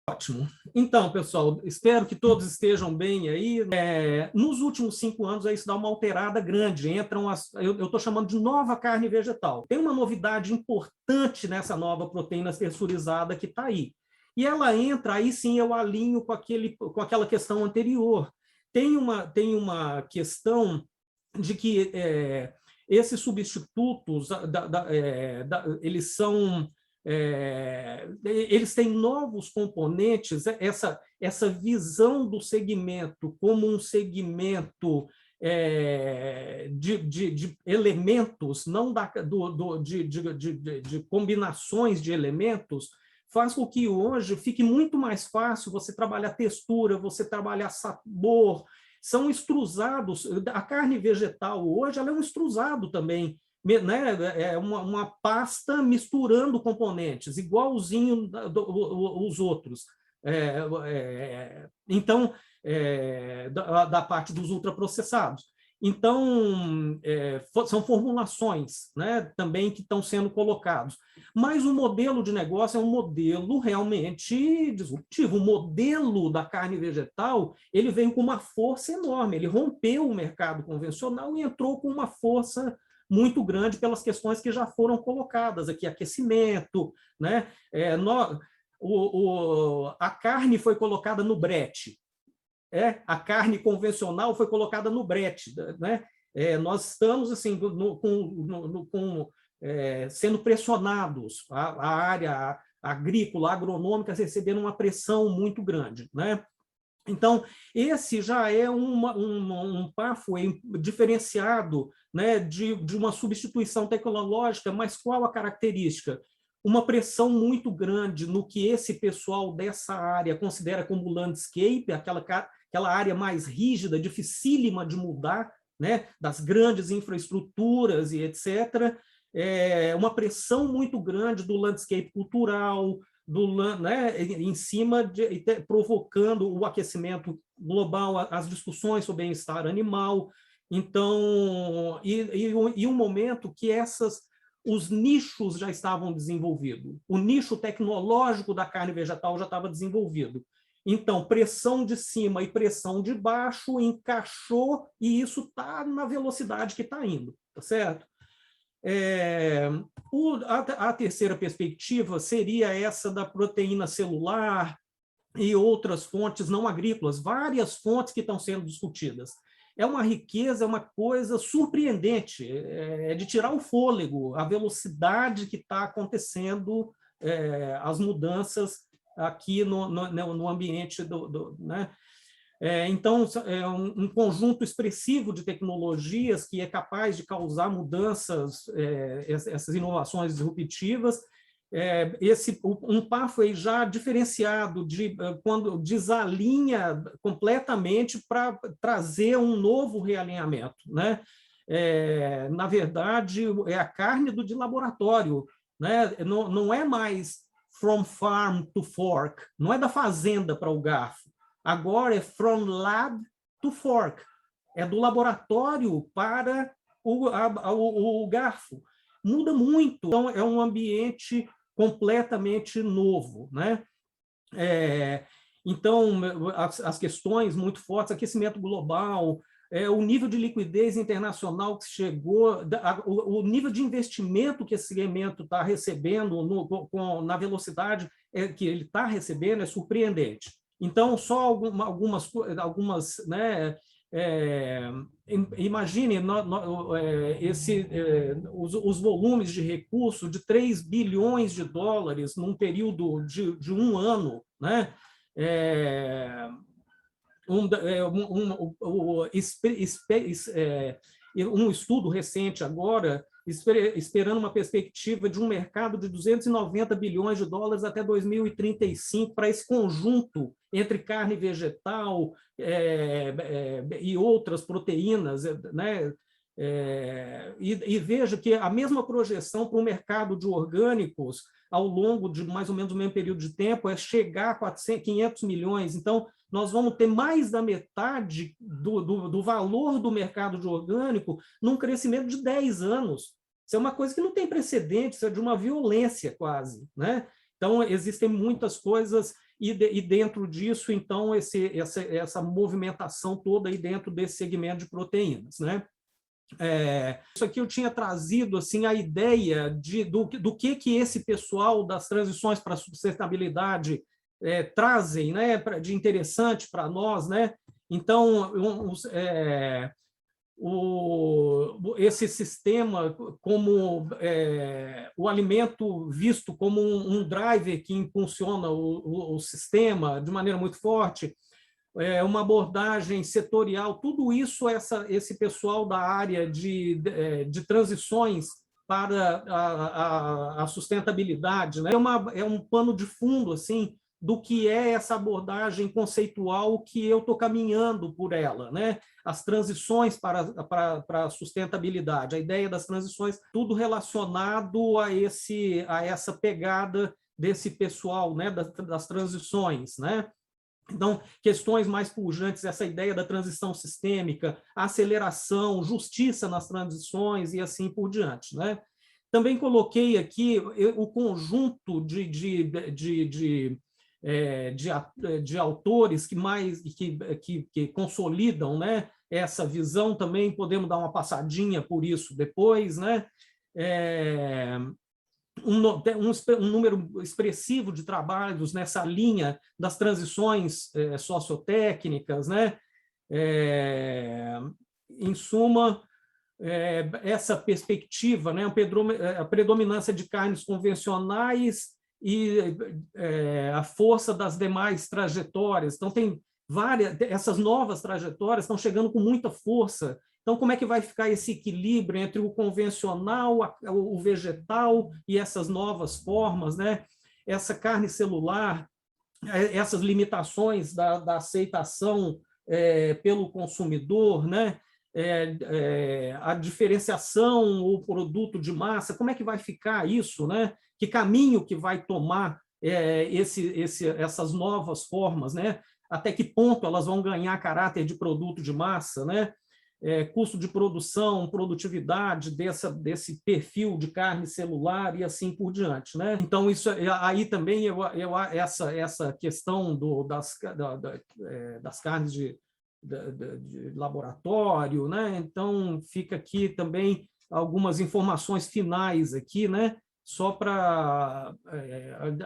Ótimo. Então, pessoal, espero que todos estejam bem aí. Nos últimos 5 anos, isso dá uma alterada grande. Eu estou chamando de nova carne vegetal. Tem uma novidade importante nessa nova proteína texturizada que está aí. E ela entra, aí sim eu alinho com aquela questão anterior. Tem uma questão de que esses substitutos, eles são... eles têm novos componentes, essa visão do segmento como um segmento de elementos, não de combinações de elementos, faz com que hoje fique muito mais fácil você trabalhar textura, você trabalhar sabor, são extrusados. A carne vegetal hoje ela é um extrusado também, né? É uma pasta misturando componentes, igualzinho os outros. Então, da parte dos ultraprocessados. Então, são formulações, né, também que estão sendo colocados. Mas o modelo de negócio é um modelo realmente disruptivo. O modelo da carne vegetal ele veio com uma força enorme, ele rompeu o mercado convencional e entrou com uma força muito grande pelas questões que já foram colocadas aqui, aquecimento, né? A carne foi colocada no brete, a carne convencional foi colocada no brete, né? Nós estamos assim sendo pressionados, a área agrícola, agronômica, recebendo uma pressão muito grande, né? Então, esse já é um pathway diferenciado, né, de uma substituição tecnológica, mas qual a característica? Uma pressão muito grande no que esse pessoal dessa área considera como landscape, aquela área mais rígida, dificílima de mudar, né, das grandes infraestruturas e etc. Uma pressão muito grande do landscape cultural, né, em cima, provocando o aquecimento global, as discussões sobre bem-estar animal. Então, e um momento que os nichos já estavam desenvolvidos. O nicho tecnológico da carne vegetal já estava desenvolvido. Então, pressão de cima e pressão de baixo encaixou, e isso está na velocidade que está indo, tá certo? A terceira perspectiva seria essa da proteína celular e outras fontes não agrícolas, várias fontes que estão sendo discutidas. É uma riqueza, é uma coisa surpreendente, de tirar o fôlego, a velocidade que está acontecendo, as mudanças aqui no ambiente né? Então, é um conjunto expressivo de tecnologias que é capaz de causar mudanças, essas inovações disruptivas. Um pathway já diferenciado, quando desalinha completamente para trazer um novo realinhamento, né? Na verdade, é a carne de laboratório, né? Não é mais from farm to fork, não é da fazenda para o garfo. Agora é from lab to fork. É do laboratório para o garfo. Muda muito. Então, é um ambiente completamente novo, né? Então, as questões muito fortes, aquecimento global, o nível de liquidez internacional que chegou, o nível de investimento que esse segmento está recebendo na velocidade que ele está recebendo é surpreendente. Então, só algumas, né? Imagine os volumes de recursos de 3 bilhões de dólares num período de 1 ano, né? Um estudo recente agora, esperando uma perspectiva de um mercado de 290 bilhões de dólares até 2035 para esse conjunto entre carne vegetal e outras proteínas, né? E veja que a mesma projeção para o mercado de orgânicos ao longo de mais ou menos o mesmo período de tempo é chegar a 500 milhões. Então, nós vamos ter mais da metade do valor do mercado de orgânico num crescimento de 10 anos. Isso é uma coisa que não tem precedente, isso é de uma violência quase, né? Então, existem muitas coisas e dentro disso, então, essa movimentação toda aí dentro desse segmento de proteínas, né? Isso aqui eu tinha trazido assim, a ideia do que esse pessoal das transições para a sustentabilidade trazem, né, de interessante para nós, né? Então, esse sistema como o alimento visto como um driver que impulsiona o sistema de maneira muito forte, uma abordagem setorial, tudo isso esse pessoal da área de transições para a sustentabilidade, né? É um pano de fundo assim, do que é essa abordagem conceitual que eu estou caminhando por ela, né? As transições para a sustentabilidade, a ideia das transições, tudo relacionado a essa pegada desse pessoal, né? Das transições, né? Então, questões mais pujantes, essa ideia da transição sistêmica, aceleração, justiça nas transições e assim por diante, né? Também coloquei aqui o conjunto de autores que consolidam, né, essa visão. Também podemos dar uma passadinha por isso depois, né? Um número expressivo de trabalhos nessa linha das transições sociotécnicas, né? Em suma, essa perspectiva, né? A predominância de carnes convencionais e a força das demais trajetórias. Então, tem essas novas trajetórias estão chegando com muita força. Então, como é que vai ficar esse equilíbrio entre o convencional, o vegetal e essas novas formas, né? Essa carne celular, essas limitações da aceitação pelo consumidor, né? A diferenciação, o produto de massa, como é que vai ficar isso, né? Que caminho que vai tomar essas novas formas, né? Até que ponto elas vão ganhar caráter de produto de massa, né? Custo de produção, produtividade desse perfil de carne celular e assim por diante, né? Então, isso aí também essa questão das carnes de laboratório, né? Então, fica aqui também algumas informações finais aqui, né? Só para,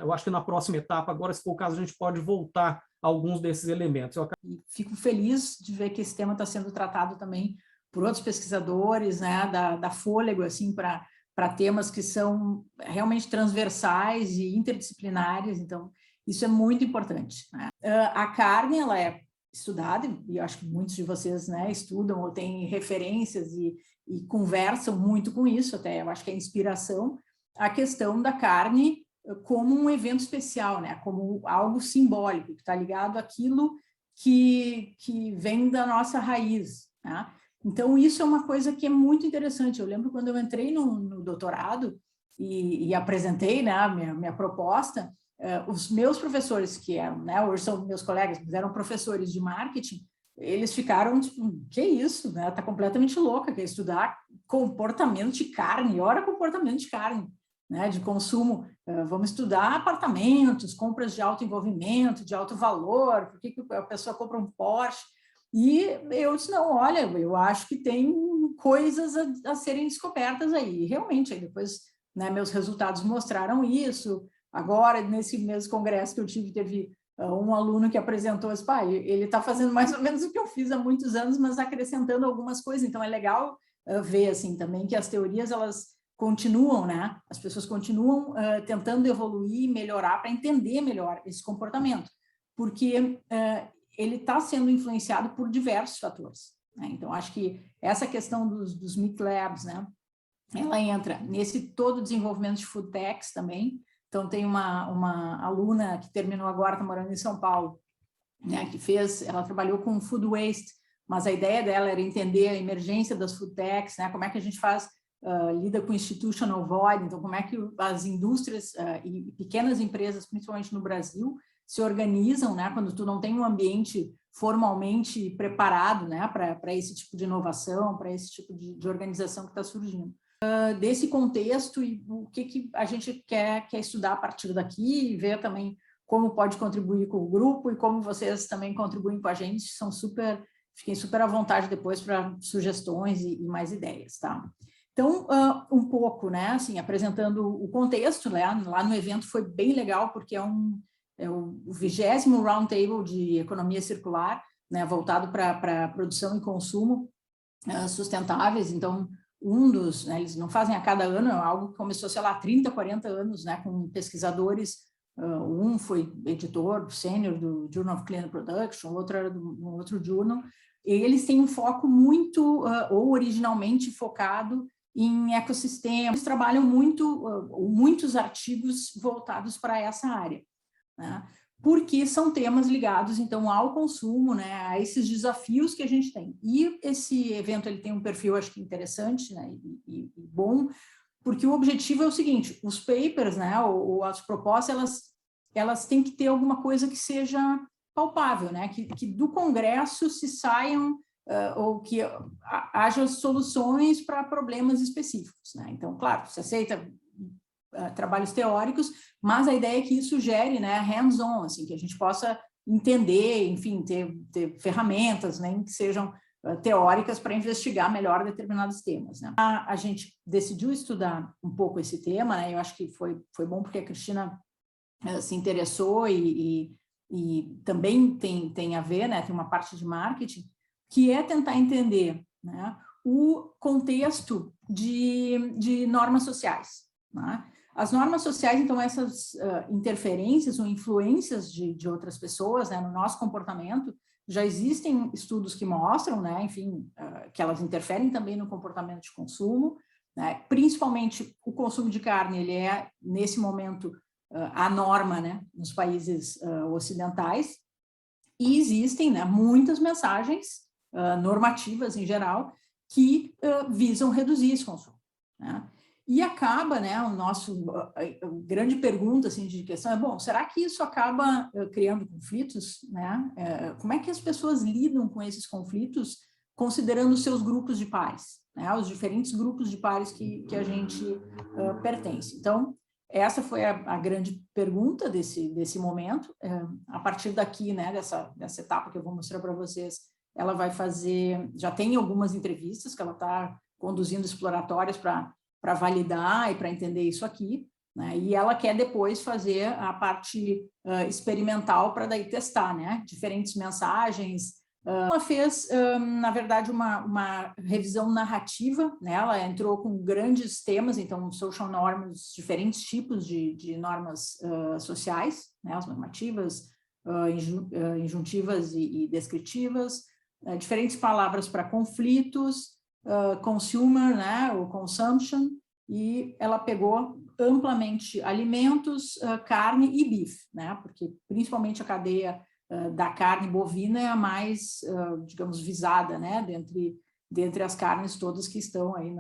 eu acho que na próxima etapa, agora, se for o caso, a gente pode voltar a alguns desses elementos. E fico feliz de ver que esse tema está sendo tratado também por outros pesquisadores, né? Da Fôlego, assim, para temas que são realmente transversais e interdisciplinares. Então, isso é muito importante, né? A carne, ela é estudada, e eu acho que muitos de vocês, né, estudam ou têm referências e conversam muito com isso, até eu acho que é inspiração, a questão da carne como um evento especial, né, como algo simbólico, que está ligado àquilo que vem da nossa raiz, né? Então, isso é uma coisa que é muito interessante. Eu lembro quando eu entrei no doutorado e apresentei, né, a minha proposta, os meus professores, que eram, né, hoje são meus colegas, mas eram professores de marketing, eles ficaram tipo, que isso, né? Tá completamente louca, quer estudar comportamento de carne, ora comportamento de carne, né, de consumo, vamos estudar apartamentos, compras de alto envolvimento, de alto valor, por que a pessoa compra um Porsche? E eu disse, não, olha, eu acho que tem coisas a serem descobertas aí. E realmente, aí depois, né, meus resultados mostraram isso. Agora, nesse mesmo congresso que eu tive, teve um aluno que apresentou esse pai, ele está fazendo mais ou menos o que eu fiz há muitos anos, mas acrescentando algumas coisas. Então, é legal ver assim também que as teorias, elas continuam, né? As pessoas continuam tentando evoluir, melhorar, para entender melhor esse comportamento, porque ele está sendo influenciado por diversos fatores, né? Então, acho que essa questão dos meat labs, né? Ela entra nesse todo desenvolvimento de food techs também. Então, tem uma aluna que terminou agora, está morando em São Paulo, né, que ela trabalhou com food waste, mas a ideia dela era entender a emergência das food techs, né, como é que a gente lida com institutional void, então como é que as indústrias e pequenas empresas, principalmente no Brasil, se organizam, né, quando tu não tem um ambiente formalmente preparado, né, para esse tipo de inovação, para esse tipo de organização que está surgindo. Desse contexto e o que a gente quer estudar a partir daqui e ver também como pode contribuir com o grupo e como vocês também contribuem com a gente, fiquem super à vontade depois para sugestões e mais ideias, tá? Então, um pouco, né, assim, apresentando o contexto, né, lá no evento foi bem legal, porque é o 20º Roundtable de Economia Circular, né, voltado para produção e consumo sustentáveis. Então, né, eles não fazem a cada ano, é algo que começou, sei lá, 30, 40 anos, né, com pesquisadores, um foi editor sênior do Journal of Clean Production, o outro era um outro journal, e eles têm um foco muito, ou originalmente focado em ecossistemas, eles trabalham muitos artigos voltados para essa área, né? Porque são temas ligados, então, ao consumo, né, a esses desafios que a gente tem. E esse evento ele tem um perfil, acho que interessante, né, e bom, porque o objetivo é o seguinte: os papers, né, ou as propostas, elas têm que ter alguma coisa que seja palpável, né, que do Congresso se saiam, ou que haja soluções para problemas específicos, né? Então, claro, se aceita trabalhos teóricos, mas a ideia é que isso gere, né, hands-on, assim, que a gente possa entender, enfim, ter ferramentas, né, que sejam teóricas para investigar melhor determinados temas, né? A gente decidiu estudar um pouco esse tema, né? Eu acho que foi bom porque a Cristina se interessou e também tem a ver, né, tem uma parte de marketing, que é tentar entender, né, o contexto de normas sociais, né? As normas sociais, então, essas interferências ou influências de outras pessoas, né, no nosso comportamento, já existem estudos que mostram, né, enfim, que elas interferem também no comportamento de consumo, né, principalmente o consumo de carne, ele é, nesse momento, a norma, né, nos países ocidentais, e existem, né, muitas mensagens normativas, em geral, que visam reduzir esse consumo, né? E acaba, né, a grande pergunta, assim, de questão é, bom, será que isso acaba criando conflitos, né? Como é que as pessoas lidam com esses conflitos, considerando os seus grupos de pares, né? Os diferentes grupos de pares que a gente pertence. Então, essa foi a grande pergunta desse momento. A partir daqui, né, dessa etapa que eu vou mostrar para vocês, ela vai fazer, já tem algumas entrevistas que ela está conduzindo exploratórias para validar e para entender isso aqui, né? E ela quer depois fazer a parte experimental para daí testar, né, diferentes mensagens. Ela fez, na verdade, uma revisão narrativa, né? Ela entrou com grandes temas, então, social norms, diferentes tipos de normas sociais, né? As normativas, injuntivas e descritivas, diferentes palavras para conflitos, consumer, né, o consumption, e ela pegou amplamente alimentos, carne e bife, né, porque principalmente a cadeia da carne bovina é a mais, digamos, visada, né, dentre as carnes todas que estão aí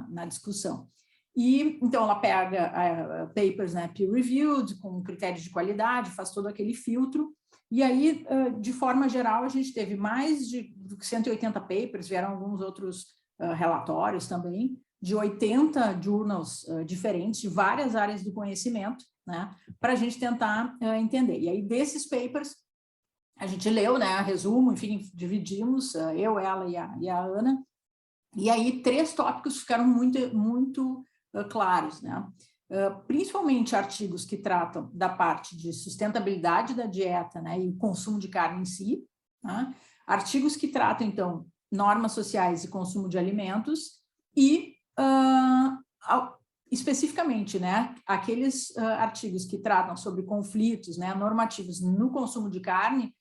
na discussão. E, então, ela pega papers, né, peer-reviewed, com critérios de qualidade, faz todo aquele filtro, e aí, de forma geral, a gente teve mais de 180 papers, vieram alguns outros relatórios também, de 80 journals diferentes, de várias áreas do conhecimento, né, para a gente tentar entender. E aí, desses papers, a gente leu, né, resumo, enfim, dividimos, eu, ela e a Ana, e aí 3 tópicos ficaram muito claros, né? Principalmente artigos que tratam da parte de sustentabilidade da dieta, né, e o consumo de carne em si, né? Artigos que tratam, então, normas sociais e consumo de alimentos e, especificamente, né, aqueles artigos que tratam sobre conflitos, né, normativos no consumo de carne,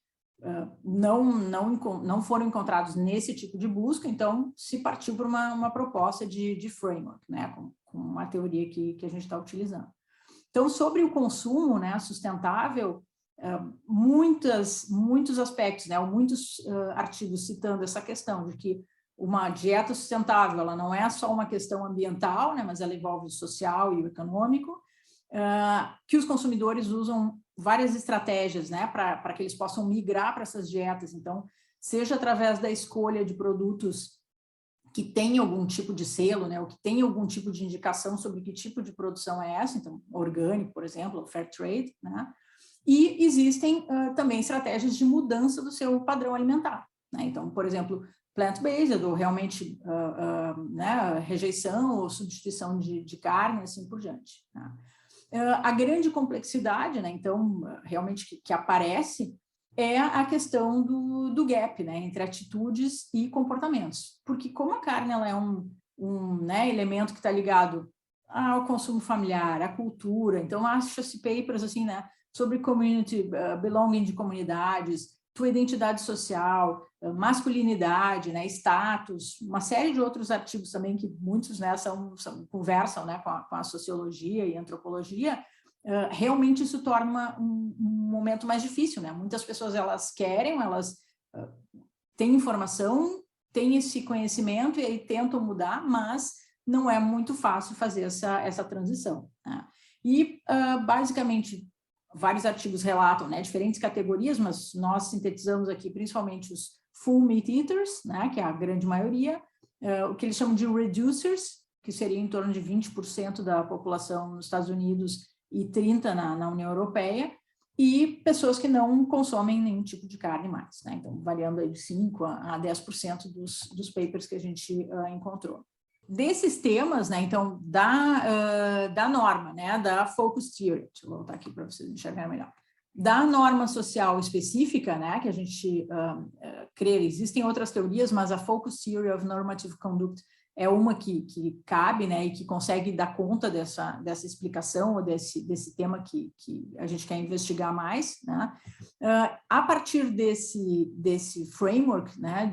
não foram encontrados nesse tipo de busca, então se partiu para uma proposta de framework, né, com uma teoria que a gente está utilizando. Então, sobre o consumo, né, sustentável, muitos aspectos, né, muitos artigos citando essa questão de que uma dieta sustentável, ela não é só uma questão ambiental, né, mas ela envolve o social e o econômico, que os consumidores usam várias estratégias, né, para que eles possam migrar para essas dietas. Então, seja através da escolha de produtos que tem algum tipo de selo, né, ou que tem algum tipo de indicação sobre que tipo de produção é essa, então, orgânico, por exemplo, ou fair trade, né, E existem também estratégias de mudança do seu padrão alimentar, né? Então, por exemplo, plant-based, ou realmente né, rejeição ou substituição de carne, assim por diante, né? A grande complexidade, né, então, realmente que aparece é a questão do gap, né, entre atitudes e comportamentos. Porque como a carne ela é né, elemento que está ligado ao consumo familiar, à cultura, então acha-se papers assim, né, sobre community, belonging de comunidades, tua identidade social, masculinidade, né, status, uma série de outros artigos também que muitos, né, conversam, né, com a sociologia e antropologia. Realmente isso torna um momento mais difícil, né? Muitas pessoas elas querem, elas têm informação, têm esse conhecimento e aí tentam mudar, mas não é muito fácil fazer essa transição, né? E basicamente vários artigos relatam, né, diferentes categorias, mas nós sintetizamos aqui principalmente os full meat eaters, né, que é a grande maioria, o que eles chamam de reducers, que seria em torno de 20% da população nos Estados Unidos e 30% na União Europeia, e pessoas que não consomem nenhum tipo de carne mais, né? Então, variando aí de 5% a 10% dos papers que a gente encontrou. Desses temas, né, então, da norma, né, da Focus Theory, deixa eu voltar aqui para vocês enxergarem melhor, da norma social específica, né, que a gente crê, existem outras teorias, mas a Focus Theory of Normative Conduct é uma que cabe, né, e que consegue dar conta dessa explicação, ou desse tema que a gente quer investigar mais, né? A partir desse framework, né,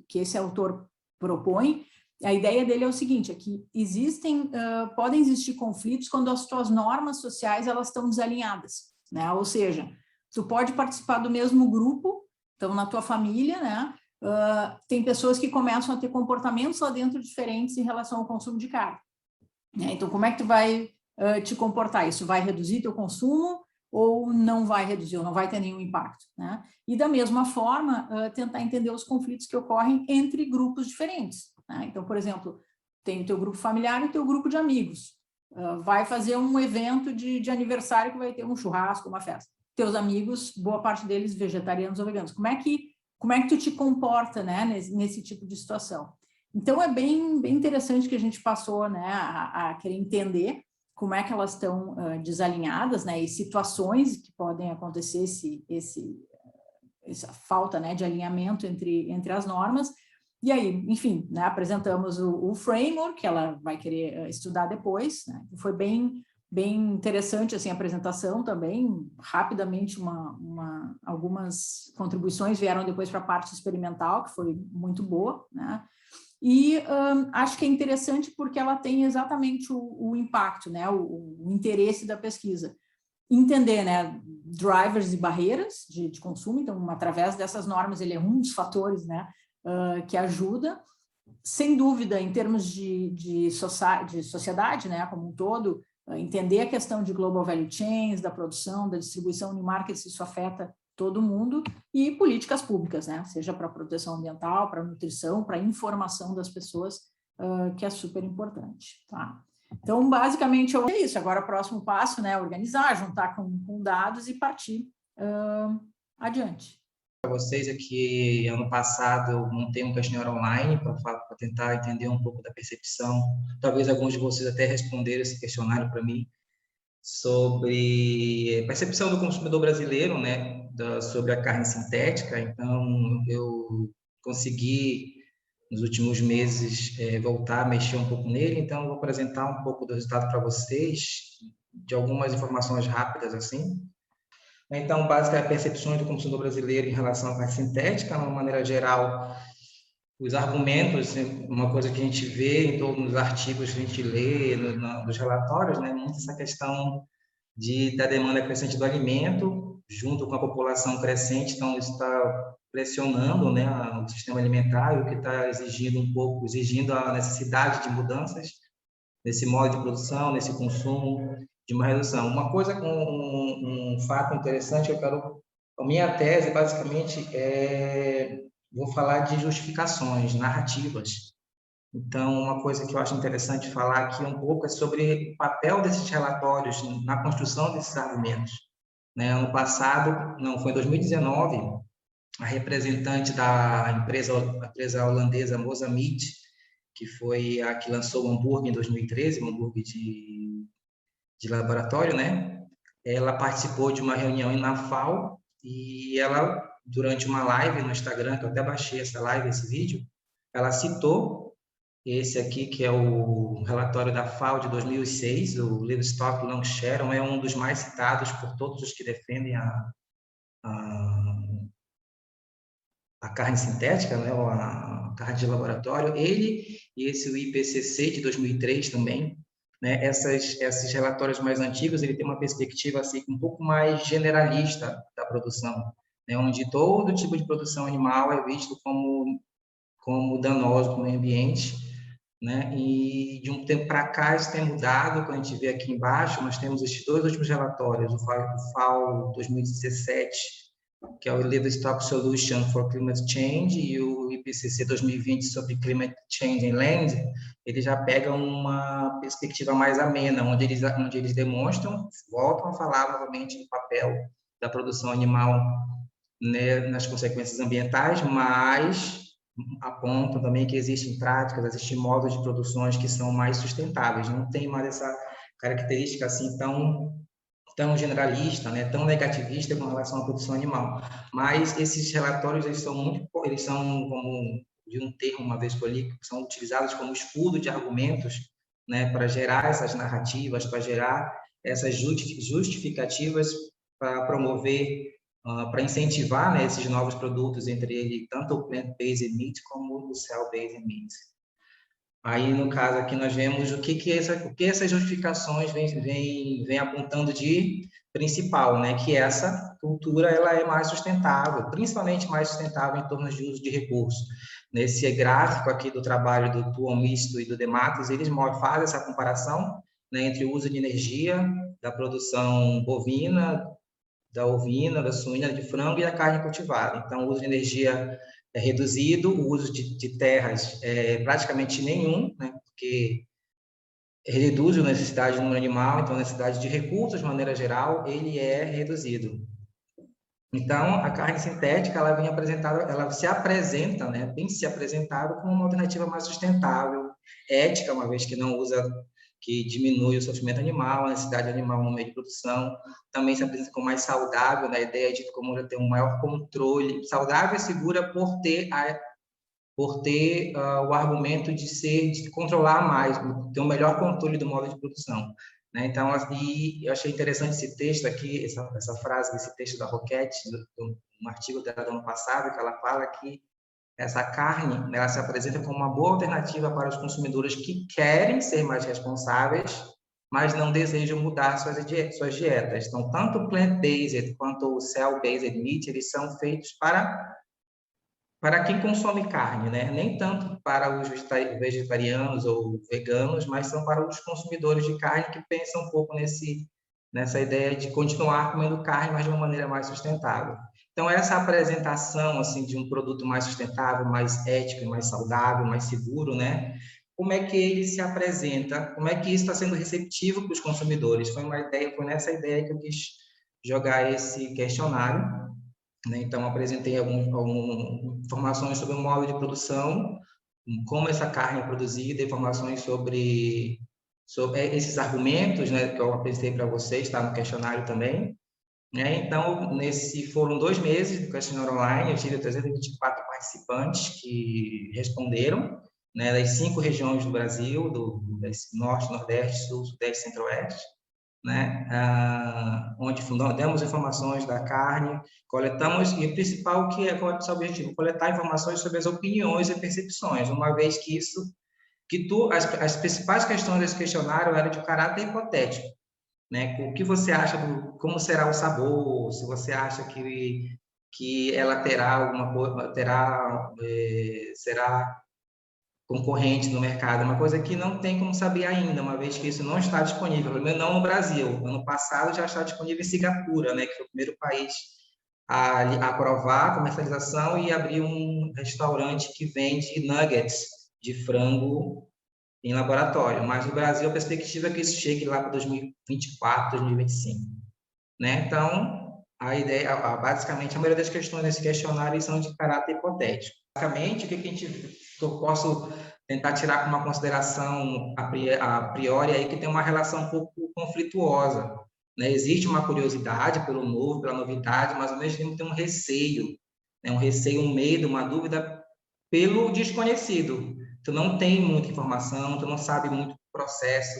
que esse autor propõe, a ideia dele é o seguinte, é que podem existir conflitos quando as tuas normas sociais elas estão desalinhadas, né? Ou seja, tu pode participar do mesmo grupo, então na tua família, né? Tem pessoas que começam a ter comportamentos lá dentro diferentes em relação ao consumo de carne, né? Então, como é que tu vai te comportar? Isso vai reduzir teu consumo ou não vai reduzir, ou não vai ter nenhum impacto, né? E da mesma forma, tentar entender os conflitos que ocorrem entre grupos diferentes, né? Então, por exemplo, tem o teu grupo familiar e o teu grupo de amigos. Vai fazer um evento de aniversário que vai ter um churrasco, uma festa. Teus amigos, boa parte deles vegetarianos ou veganos. Como é que tu te comporta, né, nesse tipo de situação? Então, é bem interessante que a gente passou, né, a querer entender como é que elas estão desalinhadas, né, e situações que podem acontecer, essa falta, né, de alinhamento entre as normas. E aí, enfim, né, apresentamos o framework, que ela vai querer estudar depois, né? Foi bem interessante assim, a apresentação também, rapidamente algumas contribuições vieram depois para a parte experimental, que foi muito boa, né? E acho que é interessante porque ela tem exatamente o impacto, né? O interesse da pesquisa. Entender, né, drivers e barreiras de consumo, então, através dessas normas, ele é um dos fatores, né, que ajuda. Sem dúvida, em termos de sociedade, né, como um todo, entender a questão de global value chains, da produção, da distribuição de markets, isso afeta todo mundo, e políticas públicas, né, seja para proteção ambiental, para nutrição, para informação das pessoas, que é super importante, tá? Então, basicamente, é isso. Agora, o próximo passo, né, organizar, juntar com dados e partir adiante. Para vocês aqui, ano passado, eu montei um questionário online para tentar entender um pouco da percepção. Talvez alguns de vocês até responderam esse questionário para mim, sobre a percepção do consumidor brasileiro, né, sobre a carne sintética. Então, eu consegui, nos últimos meses, voltar a mexer um pouco nele. Então, eu vou apresentar um pouco do resultado para vocês, de algumas informações rápidas, assim. Então, basicamente, percepções do consumidor brasileiro em relação à carne sintética, de uma maneira geral, os argumentos, uma coisa que a gente vê em todos os artigos que a gente lê, nos relatórios, né, muito essa questão da demanda crescente do alimento, junto com a população crescente, então isso está pressionando, né, o sistema alimentar, o que está exigindo a necessidade de mudanças nesse modo de produção, nesse consumo, de uma redução. Uma coisa, um fato interessante, a minha tese, basicamente, vou falar de justificações, narrativas. Então, uma coisa que eu acho interessante falar aqui um pouco é sobre o papel desses relatórios na construção desses argumentos. né? Ano passado, não, foi em 2019, a representante da empresa holandesa Mozambique, que foi a que lançou o hambúrguer em 2013, um hambúrguer de laboratório, né? Ela participou de uma reunião na FAO e ela, durante uma live no Instagram, que eu até baixei essa live, esse vídeo, ela citou esse aqui, que é o relatório da FAO de 2006, o Livestock Long Sharon, é um dos mais citados por todos os que defendem a carne sintética, né, ou a carne de laboratório. Ele e esse o IPCC de 2003 também, né, esses relatórios mais antigos, ele tem uma perspectiva assim um pouco mais generalista da produção, né, onde todo tipo de produção animal é visto como danoso para o meio ambiente, né? E de um tempo para cá isso tem mudado. Quando a gente vê aqui embaixo, nós temos esses dois últimos relatórios, o FAO 2017, que é o Livestock Solution for Climate Change, e o IPCC 2020 sobre Climate Change in Land. Eles já pegam uma perspectiva mais amena, onde eles demonstram, voltam a falar novamente do papel da produção animal, né, nas consequências ambientais, mas apontam também que existem práticas, existem modos de produções que são mais sustentáveis. Não tem mais essa característica assim tão generalista, né, tão negativista com relação à produção animal. Mas esses relatórios, eles são, como de um termo uma vez que eu li, são utilizados como escudo de argumentos, né, para gerar essas narrativas, para gerar essas justificativas para promover, para incentivar, né, esses novos produtos, entre eles tanto o plant-based meat como o cell-based meat. Aí, no caso aqui, nós vemos o que essas justificações vêm apontando de principal, né? Que essa cultura ela é mais sustentável, principalmente mais sustentável em torno de uso de recursos. Nesse gráfico aqui do trabalho do Tuon Misto e do Dematos, eles fazem essa comparação, né, entre o uso de energia da produção bovina, da ovina, da suína, de frango e a carne cultivada. Então, o uso de energia é reduzido, o uso de terras é praticamente nenhum, né, porque reduz a necessidade do número animal, então a necessidade de recursos, de maneira geral, ele é reduzido. Então, a carne sintética, ela se apresenta, né, tem se apresentado como uma alternativa mais sustentável, ética, uma vez que não usa, que diminui o sofrimento animal, a necessidade animal no meio de produção, também se apresenta como mais saudável, na ideia de como ela tem um maior controle, saudável e segura por ter o argumento de controlar mais, ter um melhor controle do modo de produção, né? Então, eu achei interessante esse texto aqui, essa frase desse texto da Roquette, um artigo dela do ano passado, que ela fala que essa carne, ela se apresenta como uma boa alternativa para os consumidores que querem ser mais responsáveis, mas não desejam mudar suas dietas. Então, tanto o plant-based quanto o cell-based meat, eles são feitos para quem consome carne, né? Nem tanto para os vegetarianos ou veganos, mas são para os consumidores de carne que pensam um pouco nessa ideia de continuar comendo carne, mas de uma maneira mais sustentável. Então, essa apresentação assim de um produto mais sustentável, mais ético, mais saudável, mais seguro, né? Como é que ele se apresenta? Como é que isso está sendo receptivo para os consumidores? Foi nessa ideia que eu quis jogar esse questionário, né? Então, apresentei algumas informações sobre o modo de produção, como essa carne é produzida, informações sobre esses argumentos, né, que eu apresentei para vocês, está no questionário também, né? Então, foram 2 meses do questionário online, eu tive 324 participantes que responderam, né, das 5 regiões do Brasil, do Norte, Nordeste, Sul, Sudeste e Centro-Oeste, né, onde demos informações da carne, coletamos, e o principal qual é o objetivo? Coletar informações sobre as opiniões e percepções, uma vez que as principais questões desse questionário eram de caráter hipotético, né? O que você acha como será o sabor, se você acha que ela terá alguma coisa, será concorrente no mercado, uma coisa que não tem como saber ainda, uma vez que isso não está disponível, pelo menos não no Brasil. Ano passado já está disponível em Singapura, né, que foi o primeiro país a aprovar a comercialização e abrir um restaurante que vende nuggets de frango em laboratório. Mas no Brasil a perspectiva é que isso chegue lá para 2024, 2025. Né? Então, a ideia, basicamente, a maioria das questões nesse questionário são de caráter hipotético. Basicamente, o que eu posso tentar tirar como uma consideração a priori aí, que tem uma relação um pouco conflituosa, né? Existe uma curiosidade pelo novo, pela novidade, mas ao mesmo tempo tem um receio, né? Um receio, um medo, uma dúvida pelo desconhecido. Tu não tem muita informação, tu não sabe muito o processo,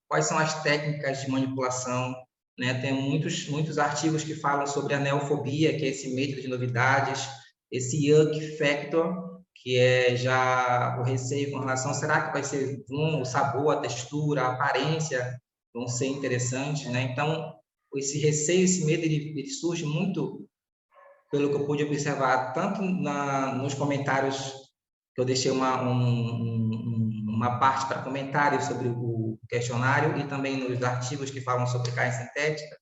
quais são as técnicas de manipulação, né? Tem muitos artigos que falam sobre a neofobia, que é esse medo de novidades, esse yuck factor, que é já o receio com relação, será que vai ser bom, o sabor, a textura, a aparência vão ser interessantes, né? Então, esse receio, esse medo, ele surge muito, pelo que eu pude observar, tanto nos comentários, que eu deixei uma parte para comentários sobre o questionário, e também nos artigos que falam sobre carne sintética,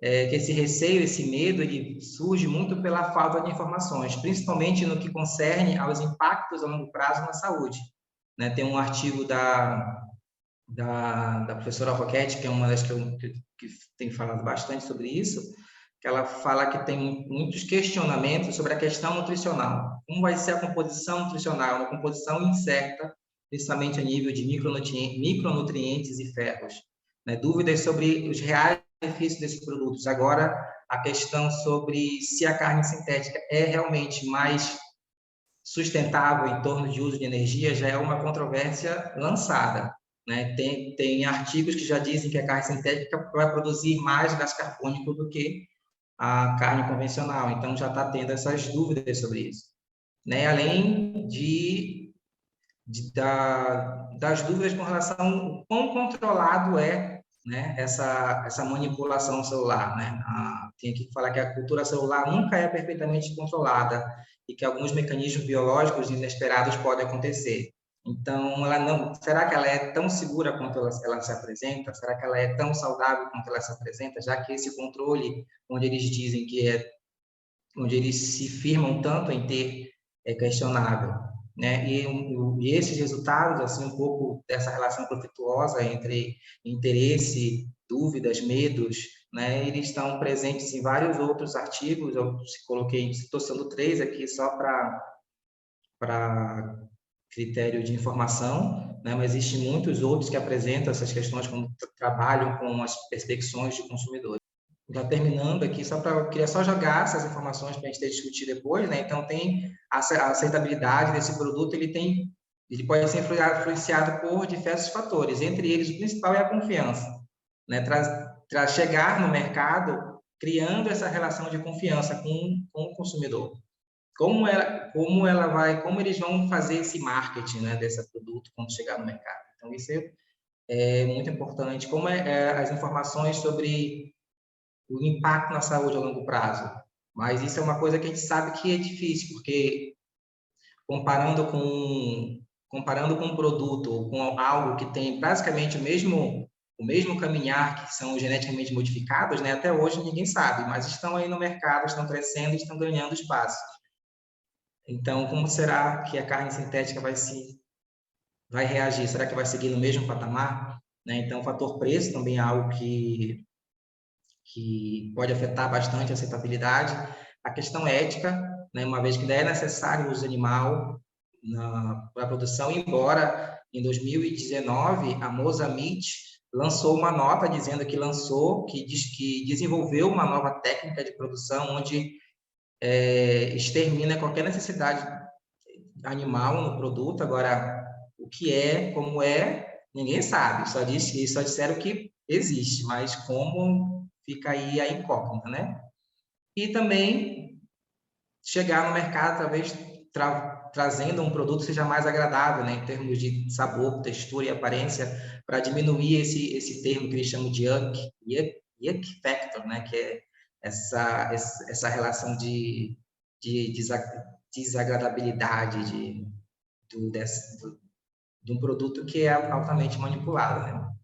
que esse receio, esse medo, ele surge muito pela falta de informações, principalmente no que concerne aos impactos a longo prazo na saúde, né? Tem um artigo da professora Roquette, que é uma das que tem falado bastante sobre isso, que ela fala que tem muitos questionamentos sobre a questão nutricional. Como vai ser a composição nutricional, uma composição incerta, principalmente a nível de micronutrientes e ferros, né? Dúvidas sobre os reais benefícios desses produtos. Agora, a questão sobre se a carne sintética é realmente mais sustentável em torno de uso de energia já é uma controvérsia lançada, né? Tem artigos que já dizem que a carne sintética vai produzir mais gás carbônico do que a carne convencional, então já está tendo essas dúvidas sobre isso, né? Além das dúvidas com relação ao quão controlado é, né, essa manipulação celular, né? Tem que falar que a cultura celular nunca é perfeitamente controlada e que alguns mecanismos biológicos inesperados podem acontecer. Então, será que ela é tão segura quanto ela se apresenta? Será que ela é tão saudável quanto ela se apresenta? Já que esse controle, onde eles dizem onde eles se firmam tanto em ter, é questionável, né? E esses resultados, assim, um pouco dessa relação conflituosa entre interesse, dúvidas, medos, né? Eles estão presentes em vários outros artigos. Eu estou citando 3 aqui só para critério de informação, né? Mas existem muitos outros que apresentam essas questões quando trabalham com as perspectivas de consumidores. Já terminando aqui, eu queria só jogar essas informações para a gente discutir depois, né? Então, tem a aceitabilidade desse produto, ele pode ser influenciado por diversos fatores, entre eles o principal é a confiança, né? Para chegar no mercado criando essa relação de confiança com o consumidor. Como eles vão fazer esse marketing, né, desse produto quando chegar no mercado. Então, isso é muito importante. Como as informações sobre o impacto na saúde a longo prazo. Mas isso é uma coisa que a gente sabe que é difícil, porque comparando com um produto ou com algo que tem basicamente o mesmo caminhar, que são geneticamente modificados, né? Até hoje ninguém sabe, mas estão aí no mercado, estão crescendo e estão ganhando espaço. Então, como será que a carne sintética vai reagir? Será que vai seguir no mesmo patamar? Né? Então, o fator preço também é algo que pode afetar bastante a aceitabilidade. A questão ética, né, uma vez que ainda é necessário o uso animal para a produção, embora em 2019 a Mozambique lançou uma nota dizendo que desenvolveu uma nova técnica de produção onde extermina qualquer necessidade animal no produto. Agora, o que é, como é, ninguém sabe, só disseram que existe, mas como fica aí a incógnita, né? E também chegar no mercado, talvez trazendo um produto que seja mais agradável, né, em termos de sabor, textura e aparência, para diminuir esse termo que eles chamam de yuck factor, né, que é essa relação de desagradabilidade de um produto que é altamente manipulado, né?